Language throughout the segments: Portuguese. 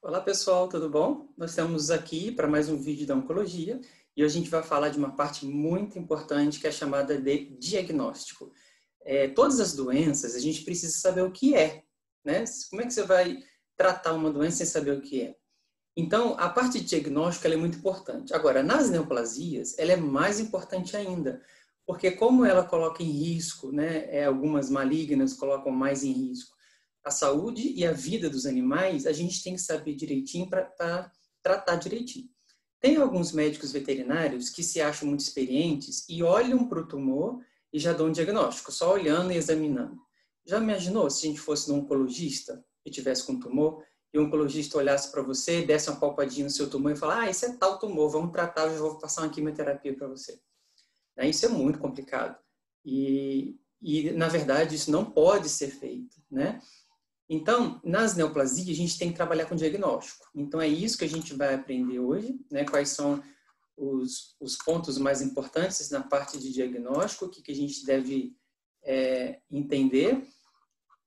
Olá pessoal, tudo bom? Nós estamos aqui para mais um vídeo da oncologia e hoje a gente vai falar de uma parte muito importante que é chamada de diagnóstico. Todas as doenças a gente precisa saber o que é, né? Como é que você vai tratar uma doença sem saber o que é? Então, a parte de diagnóstico ela é muito importante. Agora, nas neoplasias, ela é mais importante ainda, porque como ela coloca em risco, né, algumas malignas colocam mais em risco a saúde e a vida dos animais, a gente tem que saber direitinho para tratar direitinho. Tem alguns médicos veterinários que se acham muito experientes e olham para o tumor e já dão um diagnóstico, só olhando e examinando. Já imaginou se a gente fosse um oncologista e tivesse com tumor e o oncologista olhasse para você, desse uma palpadinha no seu tumor e falasse, esse é tal tumor, vamos tratar, eu vou passar uma quimioterapia para você. Isso é muito complicado. E, na verdade, isso não pode ser feito, né? Então, nas neoplasias, a gente tem que trabalhar com diagnóstico. Então, é isso que a gente vai aprender hoje, né? Quais são os pontos mais importantes na parte de diagnóstico, o que a gente deve entender.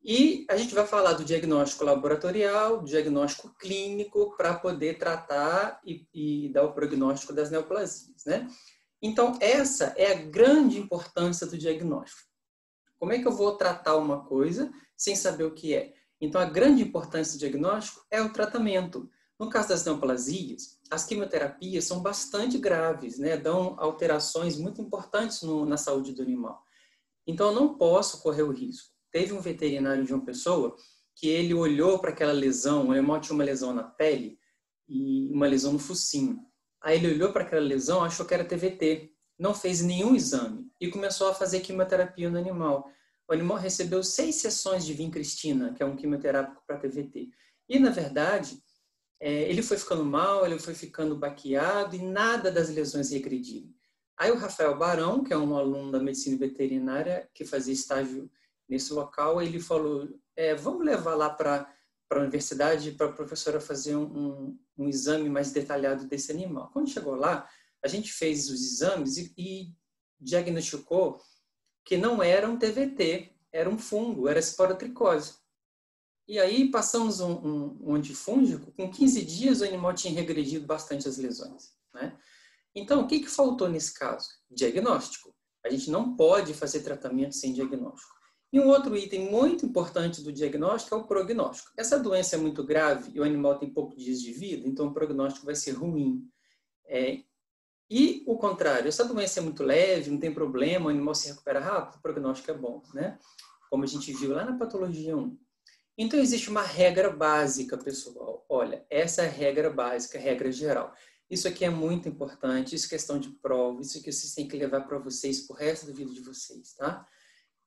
E a gente vai falar do diagnóstico laboratorial, do diagnóstico clínico, para poder tratar e dar o prognóstico das neoplasias, né? Então, essa é a grande importância do diagnóstico. Como é que eu vou tratar uma coisa sem saber o que é? Então, a grande importância do diagnóstico é o tratamento. No caso das neoplasias, as quimioterapias são bastante graves, né? Dão alterações muito importantes na saúde do animal. Então, eu não posso correr o risco. Teve um veterinário de uma pessoa que ele olhou para aquela lesão, o animal tinha uma lesão na pele e uma lesão no focinho. Aí ele olhou para aquela lesão, achou que era TVT, não fez nenhum exame e começou a fazer quimioterapia no animal. O animal recebeu 6 sessões de vincristina, que é um quimioterápico para TVT. E, na verdade, ele foi ficando mal, ele foi ficando baqueado e nada das lesões regrediram. Aí o Rafael Barão, que é um aluno da medicina veterinária, que fazia estágio nesse local, ele falou, vamos levar lá para a universidade para a professora fazer um exame mais detalhado desse animal. Quando chegou lá, a gente fez os exames e diagnosticou que não era um TVT, era um fungo, era esporotricose. E aí passamos um antifúngico, com 15 dias o animal tinha regredido bastante as lesões, né? Então, o que faltou nesse caso? Diagnóstico. A gente não pode fazer tratamento sem diagnóstico. E um outro item muito importante do diagnóstico é o prognóstico. Essa doença é muito grave e o animal tem poucos dias de vida, então o prognóstico vai ser ruim. E o contrário, essa doença é muito leve, não tem problema, o animal se recupera rápido, o prognóstico é bom, né? Como a gente viu lá na patologia 1. Então, existe uma regra básica, pessoal. Olha, essa é a regra básica, a regra geral. Isso aqui é muito importante, isso é questão de prova, isso que vocês têm que levar para vocês pro resto da vida de vocês, tá?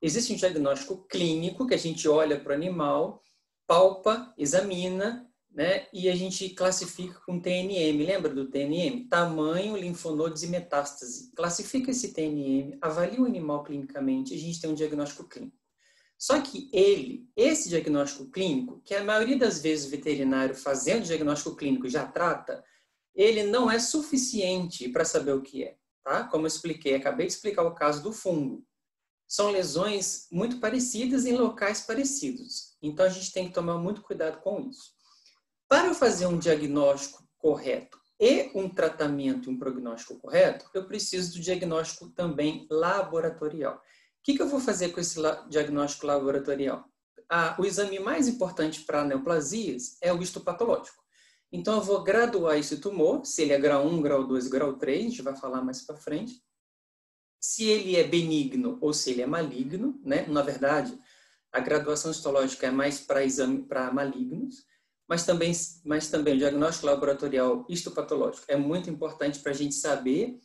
Existe um diagnóstico clínico, que a gente olha para o animal, palpa, examina, né? E a gente classifica com TNM. Lembra do TNM? Tamanho, linfonodos e metástase. Classifica esse TNM, avalia o animal clinicamente, e a gente tem um diagnóstico clínico. Só que esse diagnóstico clínico, que a maioria das vezes o veterinário fazendo diagnóstico clínico já trata, ele não é suficiente para saber o que é, tá? Como eu expliquei, acabei de explicar o caso do fungo. São lesões muito parecidas em locais parecidos. Então, a gente tem que tomar muito cuidado com isso. Para eu fazer um diagnóstico correto e um tratamento e um prognóstico correto, eu preciso do diagnóstico também laboratorial. O que eu vou fazer com esse diagnóstico laboratorial? O exame mais importante para neoplasias é o histopatológico. Então, eu vou graduar esse tumor, se ele é grau 1, grau 2, grau 3, a gente vai falar mais para frente. Se ele é benigno ou se ele é maligno, né? Na verdade, a graduação histológica é mais para exame para malignos, mas também o diagnóstico laboratorial histopatológico é muito importante para a gente saber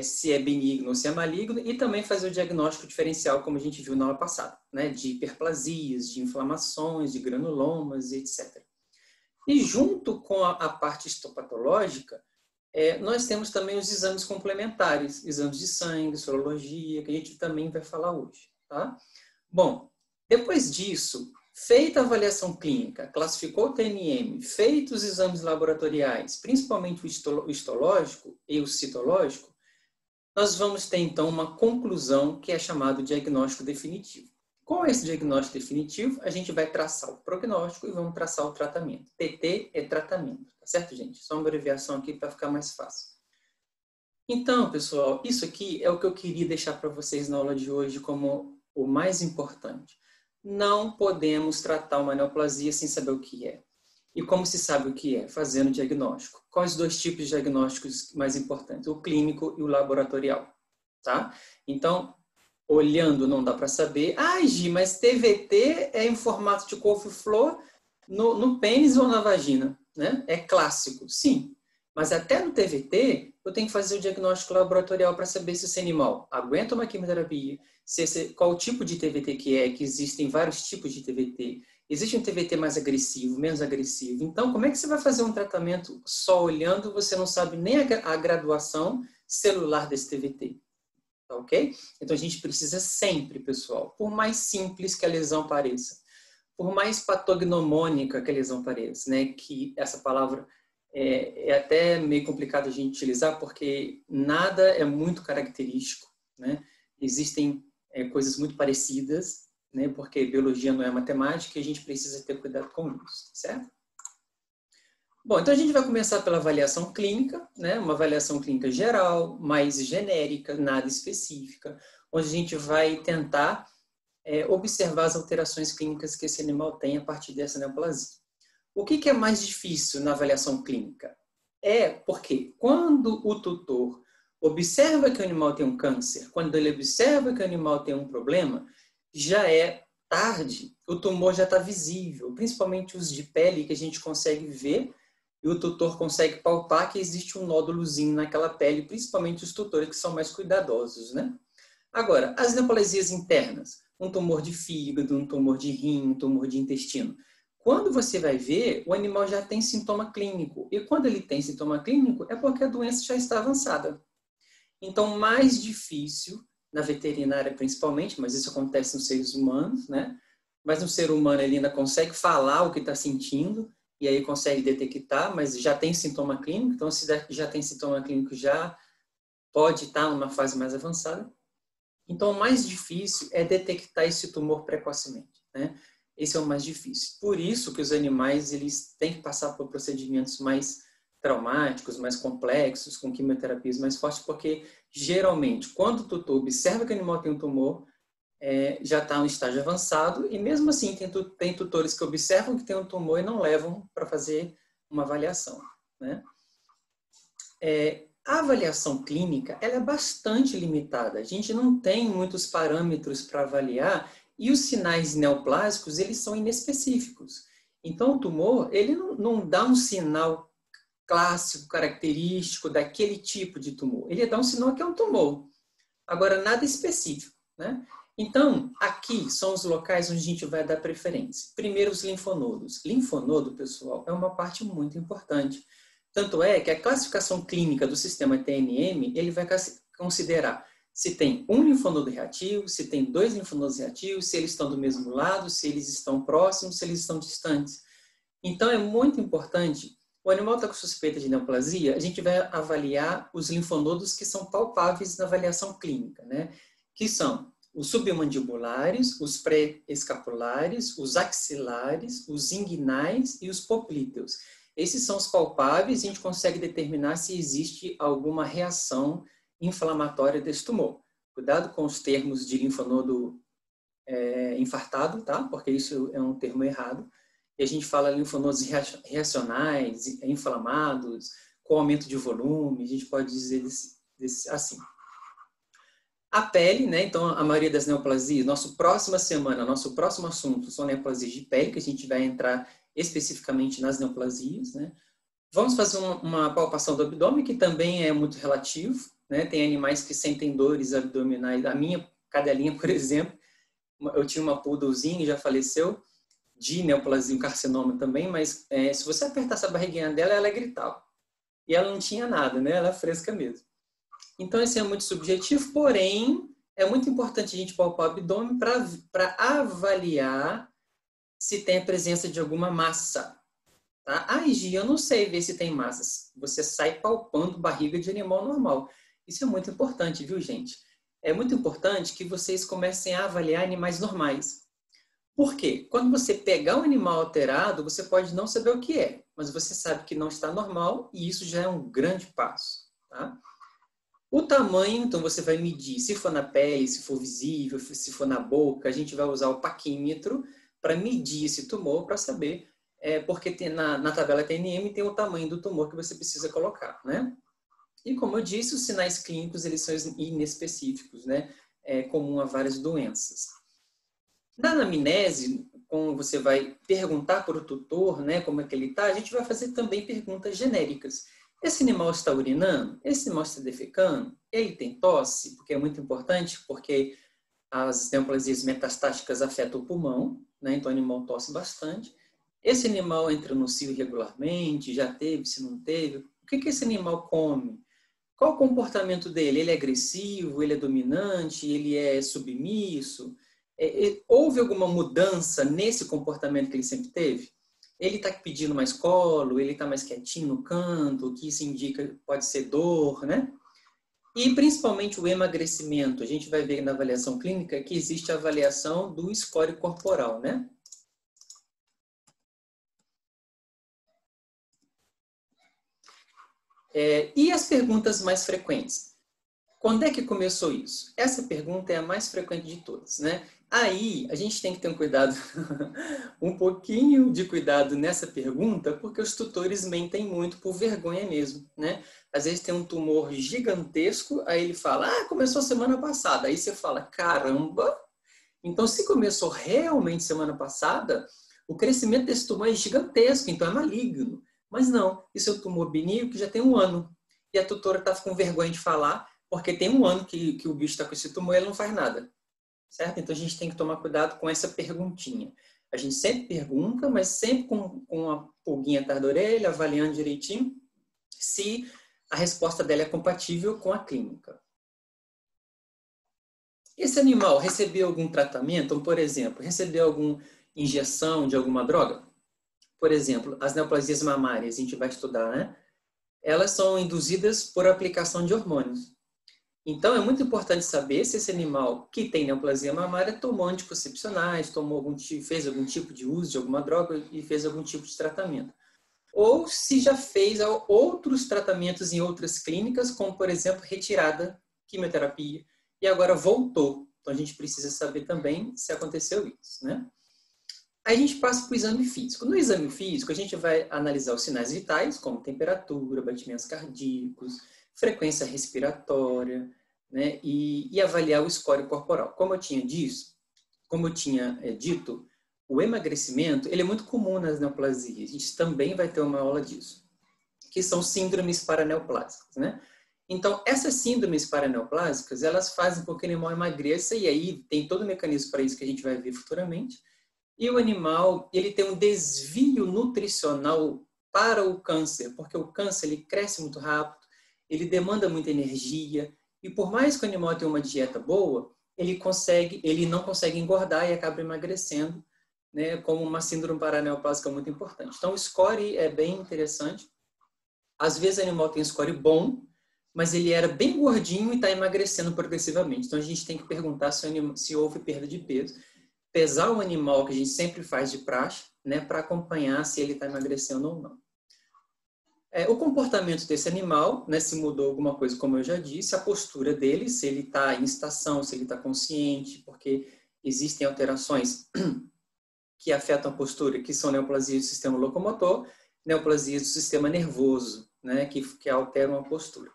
se é benigno ou se é maligno e também fazer o diagnóstico diferencial, como a gente viu na aula passada, né? De hiperplasias, de inflamações, de granulomas, etc. E junto com a parte histopatológica, nós temos também os exames complementares, exames de sangue, sorologia, que a gente também vai falar hoje, tá? Bom, depois disso, feita a avaliação clínica, classificou o TNM, feitos os exames laboratoriais, principalmente o histológico e o citológico, nós vamos ter então uma conclusão que é chamado diagnóstico definitivo. Com esse diagnóstico definitivo, a gente vai traçar o prognóstico e vamos traçar o tratamento. TT é tratamento, tá certo, gente? Só uma abreviação aqui para ficar mais fácil. Então, pessoal, isso aqui é o que eu queria deixar para vocês na aula de hoje como o mais importante. Não podemos tratar uma neoplasia sem saber o que é. E como se sabe o que é? Fazendo diagnóstico. Quais os dois tipos de diagnósticos mais importantes? O clínico e o laboratorial, tá? Então, olhando não dá para saber. Ah, Gi, mas TVT é em formato de couve-flor no pênis ou na vagina, né? É clássico, sim. Mas até no TVT, eu tenho que fazer o diagnóstico laboratorial para saber se esse animal aguenta uma quimioterapia, qual o tipo de TVT que é, que existem vários tipos de TVT. Existe um TVT mais agressivo, menos agressivo. Então, como é que você vai fazer um tratamento só olhando, você não sabe nem a graduação celular desse TVT? Tá ok? Então, a gente precisa sempre, pessoal, por mais simples que a lesão pareça, por mais patognomônica que a lesão pareça, né? Que essa palavra é até meio complicado a gente utilizar, porque nada é muito característico, né? Existem coisas muito parecidas, né? Porque biologia não é matemática e a gente precisa ter cuidado com isso, certo? Bom, então a gente vai começar pela avaliação clínica, né? Uma avaliação clínica geral, mais genérica, nada específica, onde a gente vai tentar observar as alterações clínicas que esse animal tem a partir dessa neoplasia. O que é mais difícil na avaliação clínica? É porque quando o tutor observa que o animal tem um câncer, quando ele observa que o animal tem um problema, já é tarde, o tumor já está visível, principalmente os de pele que a gente consegue ver e o tutor consegue palpar que existe um nódulozinho naquela pele, principalmente os tutores que são mais cuidadosos, né? Agora, as neoplasias internas, um tumor de fígado, um tumor de rim, um tumor de intestino. Quando você vai ver, o animal já tem sintoma clínico. E quando ele tem sintoma clínico, é porque a doença já está avançada. Então, mais difícil, na veterinária principalmente, mas isso acontece nos seres humanos, né? Mas no ser humano ele ainda consegue falar o que está sentindo, e aí consegue detectar, mas já tem sintoma clínico. Então, se já tem sintoma clínico, já pode estar numa fase mais avançada. Então, o mais difícil é detectar esse tumor precocemente, né? Esse é o mais difícil. Por isso que os animais eles têm que passar por procedimentos mais traumáticos, mais complexos, com quimioterapias mais fortes, porque geralmente, quando o tutor observa que o animal tem um tumor, já está no estágio avançado, e mesmo assim tem tutores que observam que tem um tumor e não levam para fazer uma avaliação, né? A avaliação clínica ela é bastante limitada. A gente não tem muitos parâmetros para avaliar e os sinais neoplásicos eles são inespecíficos. Então, o tumor ele não dá um sinal clássico, característico daquele tipo de tumor. Ele dá um sinal que é um tumor. Agora, nada específico, né? Então, aqui são os locais onde a gente vai dar preferência. Primeiro, os linfonodos. Linfonodo, pessoal, é uma parte muito importante. Tanto é que a classificação clínica do sistema TNM, ele vai considerar se tem um linfonodo reativo, se tem 2 linfonodos reativos, se eles estão do mesmo lado, se eles estão próximos, se eles estão distantes. Então, é muito importante, o animal está com suspeita de neoplasia, a gente vai avaliar os linfonodos que são palpáveis na avaliação clínica, né? Que são os submandibulares, os pré-escapulares, os axilares, os inguinais e os poplíteos. Esses são os palpáveis e a gente consegue determinar se existe alguma reação inflamatória desse tumor. Cuidado com os termos de linfonodo infartado, tá? Porque isso é um termo errado. E a gente fala linfonodos reacionais, inflamados, com aumento de volume, a gente pode dizer assim. A pele, né? Então, a maioria das neoplasias, nosso próximo assunto são neoplasias de pele, que a gente vai entrar especificamente nas neoplasias, né? Vamos fazer uma palpação do abdômen, que também é muito relativo, né? Tem animais que sentem dores abdominais. A minha cadelinha, por exemplo, eu tinha uma poodlezinha, já faleceu, de neoplasia, um carcinoma também, mas se você apertasse a barriguinha dela, ela gritava. E ela não tinha nada, né? Ela é fresca mesmo. Então, esse é muito subjetivo, porém, é muito importante a gente palpar o abdômen para avaliar se tem a presença de alguma massa. Tá? Ah, Gi, eu não sei ver se tem massas. Você sai palpando barriga de animal normal. Isso é muito importante, viu, gente? é muito importante que vocês comecem a avaliar animais normais. Por quê? Quando você pegar um animal alterado, você pode não saber o que é, mas você sabe que não está normal e isso já é um grande passo. Tá? O tamanho, então você vai medir, se for na pele, se for visível, se for na boca, a gente vai usar o paquímetro para medir esse tumor, para saber, porque na tabela TNM tem o tamanho do tumor que você precisa colocar, né? E como eu disse, os sinais clínicos eles são inespecíficos, né? É comum a várias doenças. Na anamnese, como você vai perguntar para o tutor, né, como é que ele está, a gente vai fazer também perguntas genéricas. Esse animal está urinando? Esse animal está defecando? Ele tem tosse? Porque é muito importante, porque as neoplasias metastáticas afetam o pulmão, né? Então o animal tosse bastante. Esse animal entra no cio irregularmente, já teve, se não teve. O que esse animal come? Qual o comportamento dele? Ele é agressivo? Ele é dominante? Ele é submisso? Houve alguma mudança nesse comportamento que ele sempre teve? Ele está pedindo mais colo? Ele está mais quietinho no canto? O que isso indica pode ser dor, né? E principalmente o emagrecimento. A gente vai ver na avaliação clínica que existe a avaliação do score corporal, né? E as perguntas mais frequentes? Quando é que começou isso? Essa pergunta é a mais frequente de todas, né? Aí, a gente tem que ter um cuidado, um pouquinho de cuidado nessa pergunta, porque os tutores mentem muito por vergonha mesmo, né? Às vezes tem um tumor gigantesco, aí ele fala, começou semana passada. Aí você fala, caramba! Então, se começou realmente semana passada, o crescimento desse tumor é gigantesco, então é maligno. Mas não, isso é um tumor benigno que já tem 1 ano. E a tutora está com vergonha de falar, porque tem 1 ano que o bicho está com esse tumor e ele não faz nada. Certo? Então a gente tem que tomar cuidado com essa perguntinha. A gente sempre pergunta, mas sempre com uma pulguinha atrás da orelha, avaliando direitinho se a resposta dela é compatível com a clínica. Esse animal recebeu algum tratamento? Por exemplo, recebeu alguma injeção de alguma droga? Por exemplo, as neoplasias mamárias, a gente vai estudar, né? Elas são induzidas por aplicação de hormônios. Então, é muito importante saber se esse animal que tem neoplasia mamária tomou anticoncepcionais, fez algum tipo de uso de alguma droga e fez algum tipo de tratamento. Ou se já fez outros tratamentos em outras clínicas, como, por exemplo, retirada, quimioterapia, e agora voltou. Então, a gente precisa saber também se aconteceu isso, né? Aí a gente passa para o exame físico. No exame físico, a gente vai analisar os sinais vitais, como temperatura, batimentos cardíacos, frequência respiratória, né? E avaliar o score corporal. Como eu tinha dito, o emagrecimento ele é muito comum nas neoplasias. A gente também vai ter uma aula disso, que são síndromes paraneoplásicas, né? Então, essas síndromes paraneoplásicas, elas fazem com que o animal emagreça, e aí tem todo o mecanismo para isso que a gente vai ver futuramente. E o animal, ele tem um desvio nutricional para o câncer, porque o câncer ele cresce muito rápido, ele demanda muita energia, e por mais que o animal tenha uma dieta boa, ele não consegue engordar e acaba emagrecendo, né, como uma síndrome paraneoplásica muito importante. Então, o score é bem interessante. Às vezes, o animal tem score bom, mas ele era bem gordinho e está emagrecendo progressivamente. Então, a gente tem que perguntar se houve perda de peso. Pesar o animal, que a gente sempre faz de praxe, né, para acompanhar se ele está emagrecendo ou não. O comportamento desse animal, né, se mudou alguma coisa, como eu já disse, a postura dele, se ele está em estação, se ele está consciente, porque existem alterações que afetam a postura, que são neoplasias do sistema locomotor, neoplasias do sistema nervoso, né, que alteram a postura.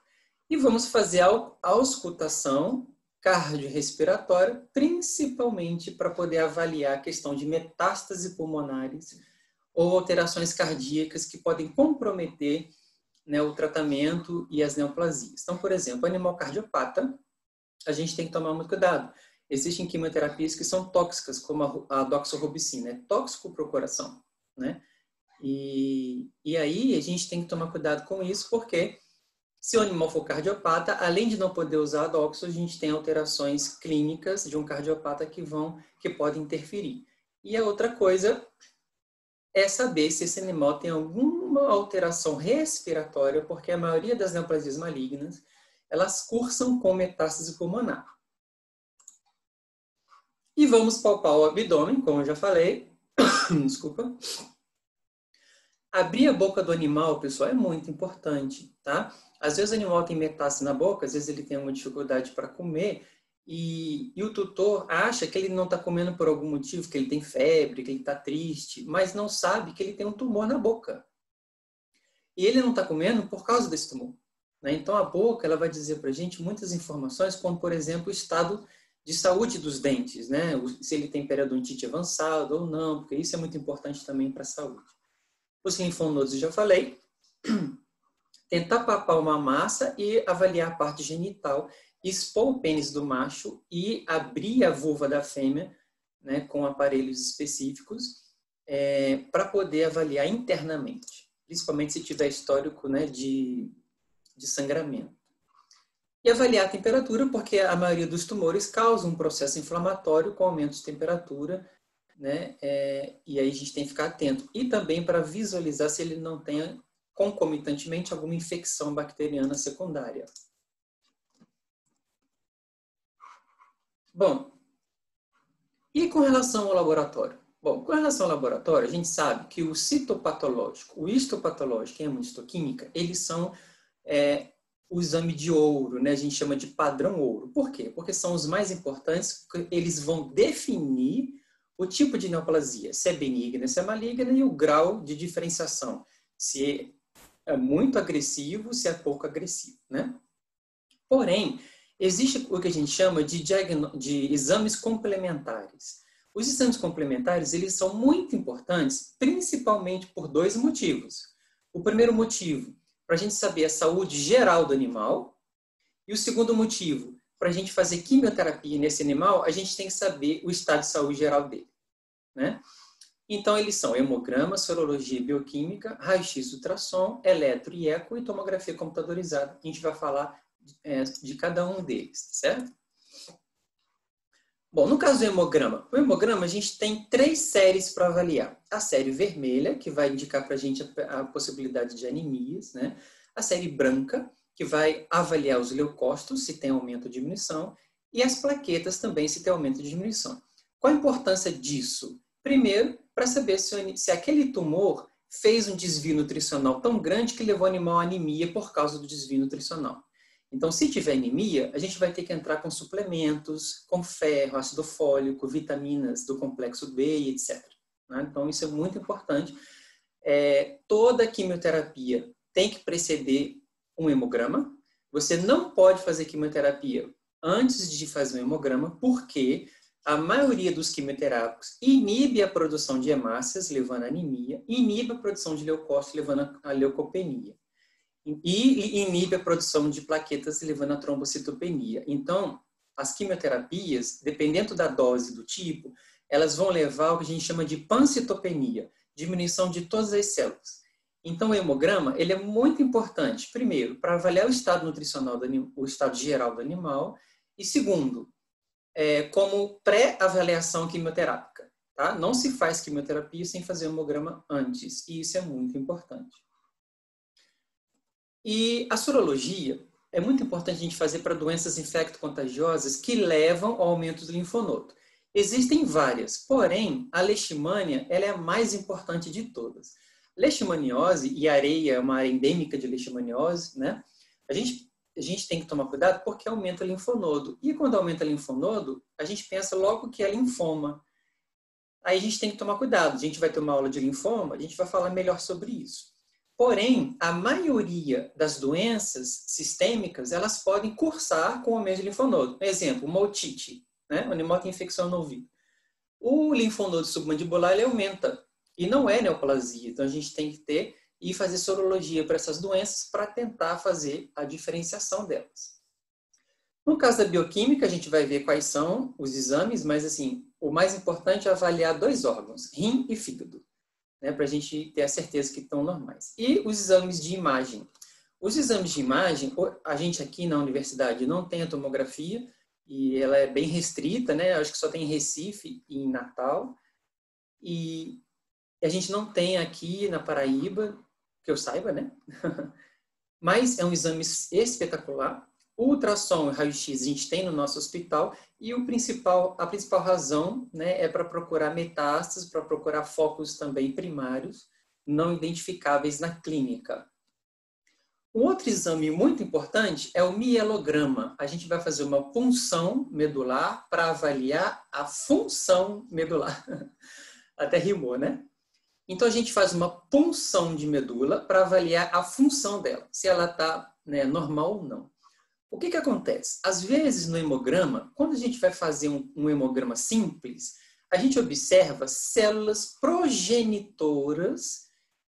E vamos fazer a auscultação cardiorrespiratória, principalmente para poder avaliar a questão de metástases pulmonares ou alterações cardíacas que podem comprometer, né, o tratamento e as neoplasias. Então, por exemplo, animal cardiopata, a gente tem que tomar muito cuidado. Existem quimioterapias que são tóxicas, como a doxorubicina, é tóxico para o coração, né? E aí a gente tem que tomar cuidado com isso, porque se o animal for cardiopata, além de não poder usar a doxo, a gente tem alterações clínicas de um cardiopata que podem interferir. E a outra coisa é saber se esse animal tem alguma alteração respiratória, porque a maioria das neoplasias malignas, elas cursam com metástase pulmonar. E vamos palpar o abdômen, como eu já falei. Desculpa. Abrir a boca do animal, pessoal, é muito importante, tá? Às vezes o animal tem metástase na boca, às vezes ele tem uma dificuldade para comer, e o tutor acha que ele não está comendo por algum motivo, que ele tem febre, que ele está triste, mas não sabe que ele tem um tumor na boca. E ele não está comendo por causa desse tumor, né? Então a boca ela vai dizer para a gente muitas informações, como por exemplo o estado de saúde dos dentes, né? Se ele tem periodontite avançada ou não, porque isso é muito importante também para a saúde. Os linfonodos eu já falei. Tentar papar uma massa e avaliar a parte genital, expor o pênis do macho e abrir a vulva da fêmea, né, com aparelhos específicos, para poder avaliar internamente, principalmente se tiver histórico, né, de sangramento. E avaliar a temperatura, porque a maioria dos tumores causa um processo inflamatório com aumento de temperatura, né, e aí a gente tem que ficar atento. E também para visualizar se ele não tem concomitantemente alguma infecção bacteriana secundária. Bom, e com relação ao laboratório? Bom, com relação ao laboratório, a gente sabe que o citopatológico, o histopatológico e a imunistoquímica, eles são o exame de ouro, né? A gente chama de padrão ouro. Por quê? Porque são os mais importantes, porque eles vão definir o tipo de neoplasia, se é benigna, se é maligna, e o grau de diferenciação, se é muito agressivo, se é pouco agressivo, né? Porém, existe o que a gente chama de exames complementares. Os exames complementares, eles são muito importantes, principalmente por dois motivos. O primeiro motivo, para a gente saber a saúde geral do animal. E o segundo motivo, para a gente fazer quimioterapia nesse animal, a gente tem que saber o estado de saúde geral dele, né? Então, eles são hemograma, sorologia bioquímica, raio-x, ultrassom, eletro e eco e tomografia computadorizada. A gente vai falar de cada um deles, certo? Bom, no caso do hemograma, o hemograma a gente tem 3 séries para avaliar. A série vermelha, que vai indicar para a gente a possibilidade de anemias, né? A série branca, que vai avaliar os leucócitos, se tem aumento ou diminuição, e as plaquetas também, se tem aumento ou diminuição. Qual a importância disso? Primeiro, para saber se aquele tumor fez um desvio nutricional tão grande que levou o animal à anemia por causa do desvio nutricional. Então, se tiver anemia, a gente vai ter que entrar com suplementos, com ferro, ácido fólico, vitaminas do complexo B, etc. Então, isso é muito importante. Toda quimioterapia tem que preceder um hemograma. Você não pode fazer quimioterapia antes de fazer um hemograma, porque a maioria dos quimioterápicos inibe a produção de hemácias, levando a anemia, inibe a produção de leucócitos, levando a leucopenia, e inibe a produção de plaquetas, levando a trombocitopenia. Então, as quimioterapias, dependendo da dose do tipo, elas vão levar ao que a gente chama de pancitopenia, diminuição de todas as células. Então, o hemograma ele é muito importante, primeiro, para avaliar o estado nutricional, o estado geral do animal, e segundo, como pré-avaliação quimioterápica. Tá? Não se faz quimioterapia sem fazer hemograma antes, e isso é muito importante. E a sorologia é muito importante a gente fazer para doenças infecto-contagiosas que levam ao aumento do linfonodo. Existem várias, porém, a leishmania ela é a mais importante de todas. Leishmaniose, e areia é uma área endêmica de leishmaniose, né? A gente tem que tomar cuidado porque aumenta o linfonodo. E quando aumenta o linfonodo, a gente pensa logo que é linfoma. Aí a gente tem que tomar cuidado. A gente vai ter uma aula de linfoma, a gente vai falar melhor sobre isso. Porém, a maioria das doenças sistêmicas, elas podem cursar com o aumento de linfonodo. Exemplo, uma otite, né? O animal tem infecção no ouvido. O linfonodo submandibular, ele aumenta. E não é neoplasia. Então, a gente tem que ter e fazer sorologia para essas doenças para tentar fazer a diferenciação delas. No caso da bioquímica, a gente vai ver quais são os exames, mas assim, o mais importante é avaliar 2 órgãos, rim e fígado, né, para a gente ter a certeza que estão normais. E os exames de imagem. Os exames de imagem, a gente aqui na universidade não tem a tomografia, e ela é bem restrita, né? Acho que só tem em Recife e em Natal. E a gente não tem aqui na Paraíba, que eu saiba, né? Mas é um exame espetacular. O ultrassom e raio-x a gente tem no nosso hospital e a principal razão, né, é para procurar metástases, para procurar focos também primários não identificáveis na clínica. Um outro exame muito importante é o mielograma. A gente vai fazer uma punção medular para avaliar a função medular. Até rimou, né? Então, a gente faz uma punção de medula para avaliar a função dela, se ela está, né, normal ou não. O que acontece? Às vezes, no hemograma, quando a gente vai fazer um hemograma simples, a gente observa células progenitoras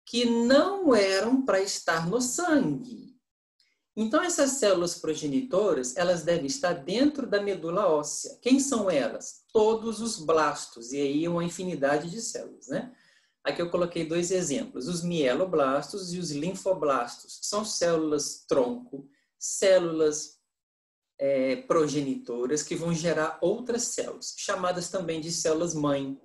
que não eram para estar no sangue. Então, essas células progenitoras, elas devem estar dentro da medula óssea. Quem são elas? Todos os blastos, e aí uma infinidade de células, né? Aqui eu coloquei 2 exemplos, os mieloblastos e os linfoblastos. São células tronco, células progenitoras que vão gerar outras células, chamadas também de células-mãe.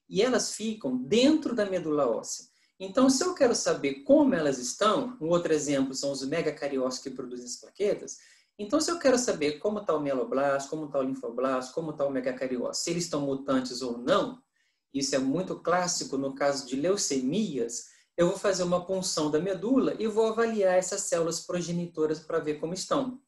E elas ficam dentro da medula óssea. Então, se eu quero saber como elas estão, um outro exemplo são os megacariócitos que produzem as plaquetas. Então, se eu quero saber como está o mieloblasto, como está o linfoblasto, como está o megacariócito, se eles estão mutantes ou não, isso é muito clássico no caso de leucemias, eu vou fazer uma punção da medula e vou avaliar essas células progenitoras para ver como estão.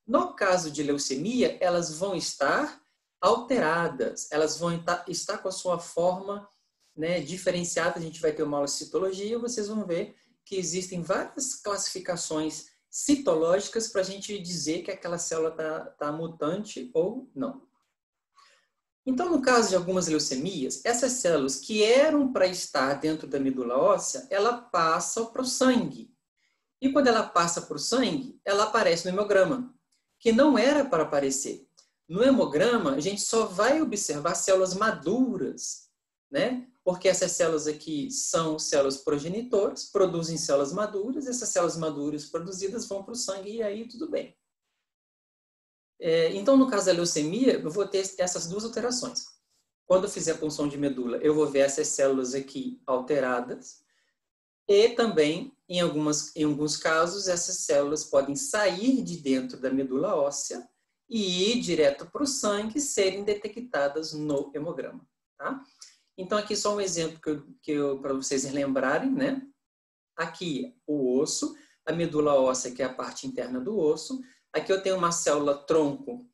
No caso de leucemia, elas vão estar alteradas, elas vão estar com a sua forma, né, diferenciada. A gente vai ter uma aula de citologia, vocês vão ver que existem várias classificações citológicas para a gente dizer que aquela célula está mutante ou não. Então, no caso de algumas leucemias, essas células que eram para estar dentro da medula óssea, ela passa para o sangue. E quando ela passa para o sangue, ela aparece no hemograma, que não era para aparecer. No hemograma, a gente só vai observar células maduras, né? Porque essas células aqui são células progenitoras, produzem células maduras, essas células maduras produzidas vão para o sangue e aí tudo bem. Então, no caso da leucemia, eu vou ter essas 2 alterações. Quando eu fizer a punção de medula, eu vou ver essas células aqui alteradas e também, em alguns casos, essas células podem sair de dentro da medula óssea e ir direto para o sangue e serem detectadas no hemograma. Tá? Então, aqui só um exemplo para vocês lembrarem, né? Aqui, o osso, a medula óssea, que é a parte interna do osso. Aqui eu tenho uma célula tronco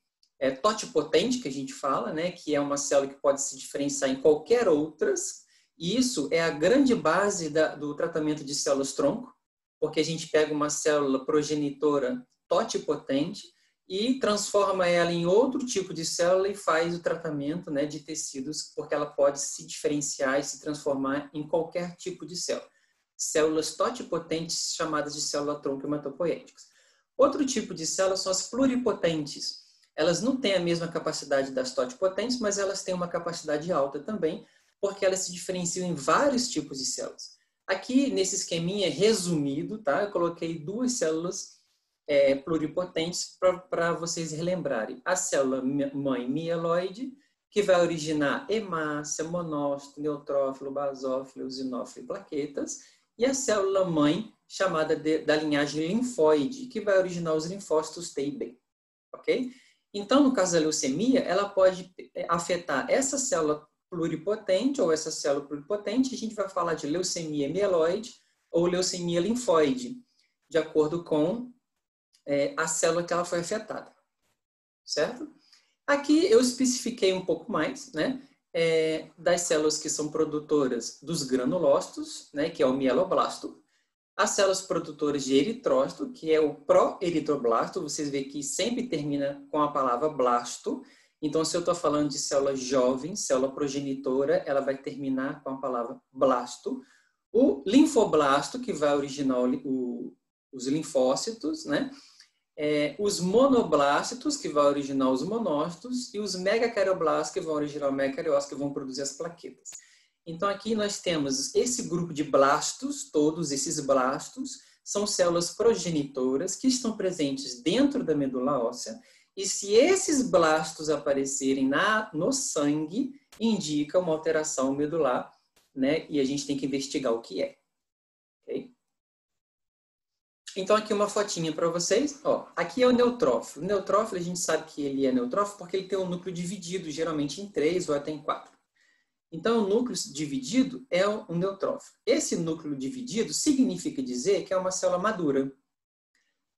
totipotente, que a gente fala, né? Que é uma célula que pode se diferenciar em qualquer outras. E isso é a grande base do tratamento de células tronco, porque a gente pega uma célula progenitora totipotente e transforma ela em outro tipo de célula e faz o tratamento, né, de tecidos, porque ela pode se diferenciar e se transformar em qualquer tipo de célula. Células totipotentes chamadas de célula-tronco hematopoéticas. Outro tipo de células são as pluripotentes. Elas não têm a mesma capacidade das totipotentes, mas elas têm uma capacidade alta também, porque elas se diferenciam em vários tipos de células. Aqui, nesse esqueminha resumido, tá? Eu coloquei 2 células pluripotentes para vocês relembrarem. A célula mãe mieloide, que vai originar hemácia, monócito, neutrófilo, basófilo, eosinófilo e plaquetas, e a célula mãe, chamada da linhagem linfóide, que vai originar os linfócitos T e B. Ok? Então, no caso da leucemia, ela pode afetar essa célula pluripotente ou essa célula pluripotente. A gente vai falar de leucemia mieloide ou leucemia linfóide, de acordo com a célula que ela foi afetada. Certo? Aqui eu especifiquei um pouco mais, né, das células que são produtoras dos granulócitos, né, que é o mieloblasto, as células produtoras de eritrócito, que é o pró-eritroblasto. Vocês veem que sempre termina com a palavra blasto. Então, se eu estou falando de célula jovem, célula progenitora, ela vai terminar com a palavra blasto. O linfoblasto, que vai originar os linfócitos, né? Os monoblastos, que vão originar os monócitos, e os megacariobblastos, que vão originar o megacariócito, que vão produzir as plaquetas. Então, aqui nós temos esse grupo de blastos, todos esses blastos são células progenitoras que estão presentes dentro da medula óssea, e se esses blastos aparecerem no sangue, indica uma alteração medular, né? E a gente tem que investigar o que é. Okay? Então, aqui uma fotinha para vocês. Ó, aqui é o neutrófilo. O neutrófilo, a gente sabe que ele é neutrófilo porque ele tem um núcleo dividido, geralmente em 3 ou até em 4. Então, o núcleo dividido é um neutrófilo. Esse núcleo dividido significa dizer que é uma célula madura.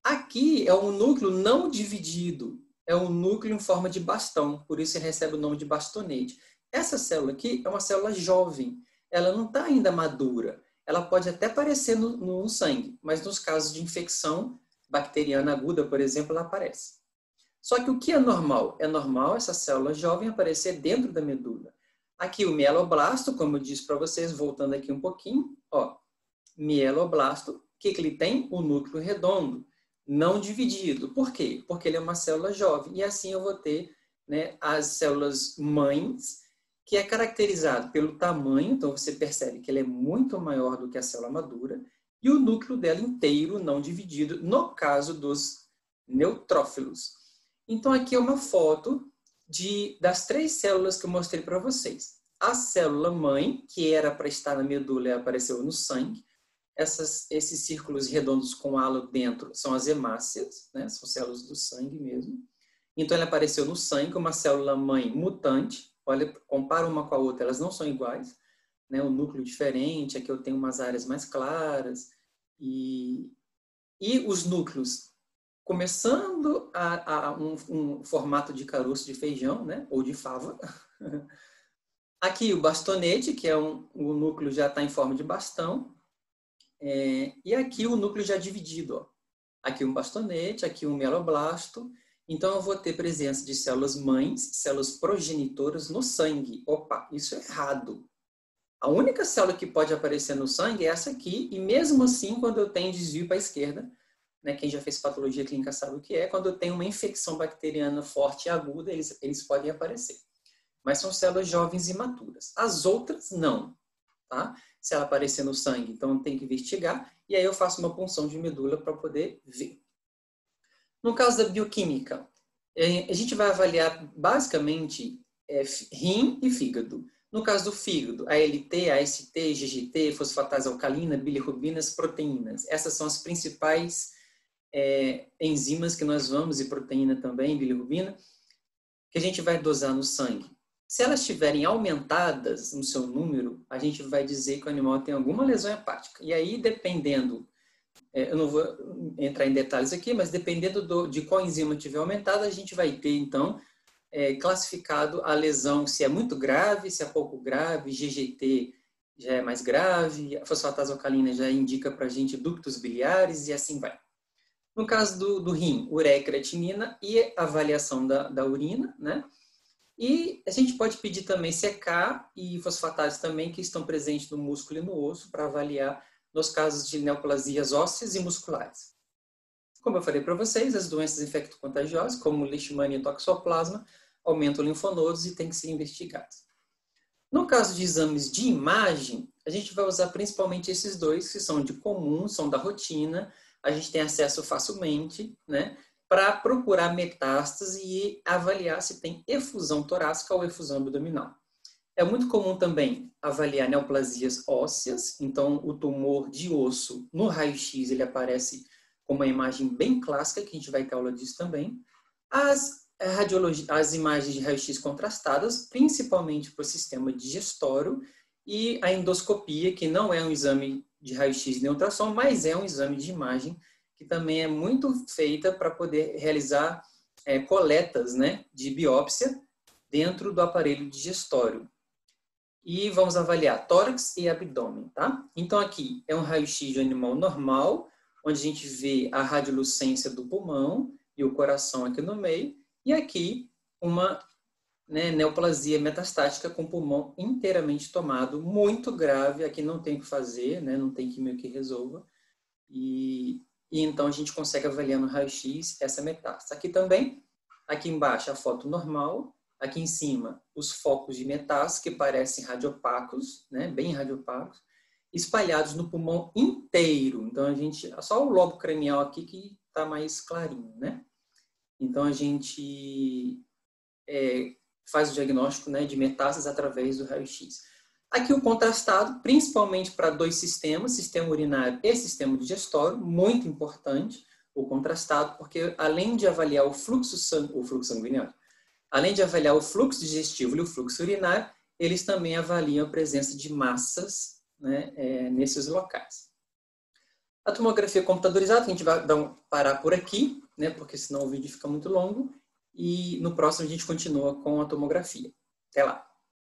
Aqui é um núcleo não dividido. É um núcleo em forma de bastão. Por isso ele recebe o nome de bastonete. Essa célula aqui é uma célula jovem. Ela não está ainda madura. Ela pode até aparecer no sangue, mas nos casos de infecção bacteriana aguda, por exemplo, ela aparece. Só que o que é normal? É normal essa célula jovem aparecer dentro da medula. Aqui o mieloblasto, como eu disse para vocês, voltando aqui um pouquinho, ó, mieloblasto, o que ele tem? O núcleo redondo, não dividido. Por quê? Porque ele é uma célula jovem. E assim eu vou ter, né, as células mães, que é caracterizado pelo tamanho, então você percebe que ele é muito maior do que a célula madura, e o núcleo dela inteiro, não dividido, no caso dos neutrófilos. Então aqui é uma foto das 3 células que eu mostrei para vocês. A célula mãe, que era para estar na medula, apareceu no sangue. Esses círculos redondos com halo dentro são as hemácias, né? São células do sangue mesmo. Então ela apareceu no sangue, uma célula mãe mutante. Olha, compara uma com a outra, elas não são iguais, né? O núcleo diferente, aqui eu tenho umas áreas mais claras. E os núcleos começando um formato de caroço de feijão, né? Ou de fava. Aqui o bastonete, que é o núcleo já está em forma de bastão. E aqui o núcleo já dividido. Ó. Aqui um bastonete, aqui um mieloblasto. Então eu vou ter presença de células mães, células progenitoras no sangue. Opa, isso é errado. A única célula que pode aparecer no sangue é essa aqui, e mesmo assim, quando eu tenho desvio para a esquerda, né, quem já fez patologia clínica sabe o que é, quando eu tenho uma infecção bacteriana forte e aguda, eles podem aparecer. Mas são células jovens e imaturas. As outras, não. Tá? Se ela aparecer no sangue, então tem que investigar, e aí eu faço uma punção de medula para poder ver. No caso da bioquímica, a gente vai avaliar basicamente rim e fígado. No caso do fígado, ALT, AST, GGT, fosfatase alcalina, bilirrubinas, proteínas. Essas são as principais enzimas que nós vamos, e proteína também, bilirrubina, que a gente vai dosar no sangue. Se elas estiverem aumentadas no seu número, a gente vai dizer que o animal tem alguma lesão hepática. E aí, dependendo, eu não vou entrar em detalhes aqui, mas dependendo de qual enzima tiver aumentada, a gente vai ter, então, classificado a lesão, se é muito grave, se é pouco grave, GGT já é mais grave, a fosfatase alcalina já indica para a gente ductos biliares e assim vai. No caso do rim, ureia e creatinina e avaliação da urina, né? E a gente pode pedir também CK e fosfatase também, que estão presentes no músculo e no osso, para avaliar nos casos de neoplasias ósseas e musculares. Como eu falei para vocês, as doenças infecto-contagiosas, como leishmania e toxoplasma, aumentam linfonodos e têm que ser investigadas. No caso de exames de imagem, a gente vai usar principalmente esses dois, que são de comum, são da rotina, a gente tem acesso facilmente, né? Para procurar metástase e avaliar se tem efusão torácica ou efusão abdominal. É muito comum também avaliar neoplasias ósseas, então o tumor de osso no raio-x ele aparece com uma imagem bem clássica, que a gente vai ter aula disso também. As imagens de raio-x contrastadas, principalmente para o sistema digestório, e a endoscopia, que não é um exame de raio-x nem ultrassom, mas é um exame de imagem que também é muito feita para poder realizar coletas, né, de biópsia dentro do aparelho digestório. E vamos avaliar tórax e abdômen, tá? Então aqui é um raio-x de animal normal, onde a gente vê a radiolucência do pulmão e o coração aqui no meio, e aqui uma neoplasia metastática com o pulmão inteiramente tomado, muito grave, aqui não tem o que fazer, né? Não tem químio que resolva, e então a gente consegue avaliar no raio-x essa metástase. Aqui também, aqui embaixo a foto normal, aqui em cima os focos de metástase que parecem radiopacos, né, bem radiopacos, espalhados no pulmão inteiro. Então a gente, só o lobo cranial aqui que está mais clarinho, né? Então a gente faz o diagnóstico, né, de metástases através do raio-x. Aqui o contrastado, principalmente para dois sistemas, sistema urinário e sistema digestório, muito importante o contrastado, porque além de avaliar o fluxo sanguíneo, além de avaliar o fluxo digestivo e o fluxo urinário, eles também avaliam a presença de massas, né, nesses locais. A tomografia computadorizada, a gente vai parar por aqui, né, porque senão o vídeo fica muito longo, e no próximo a gente continua com a tomografia. Até lá!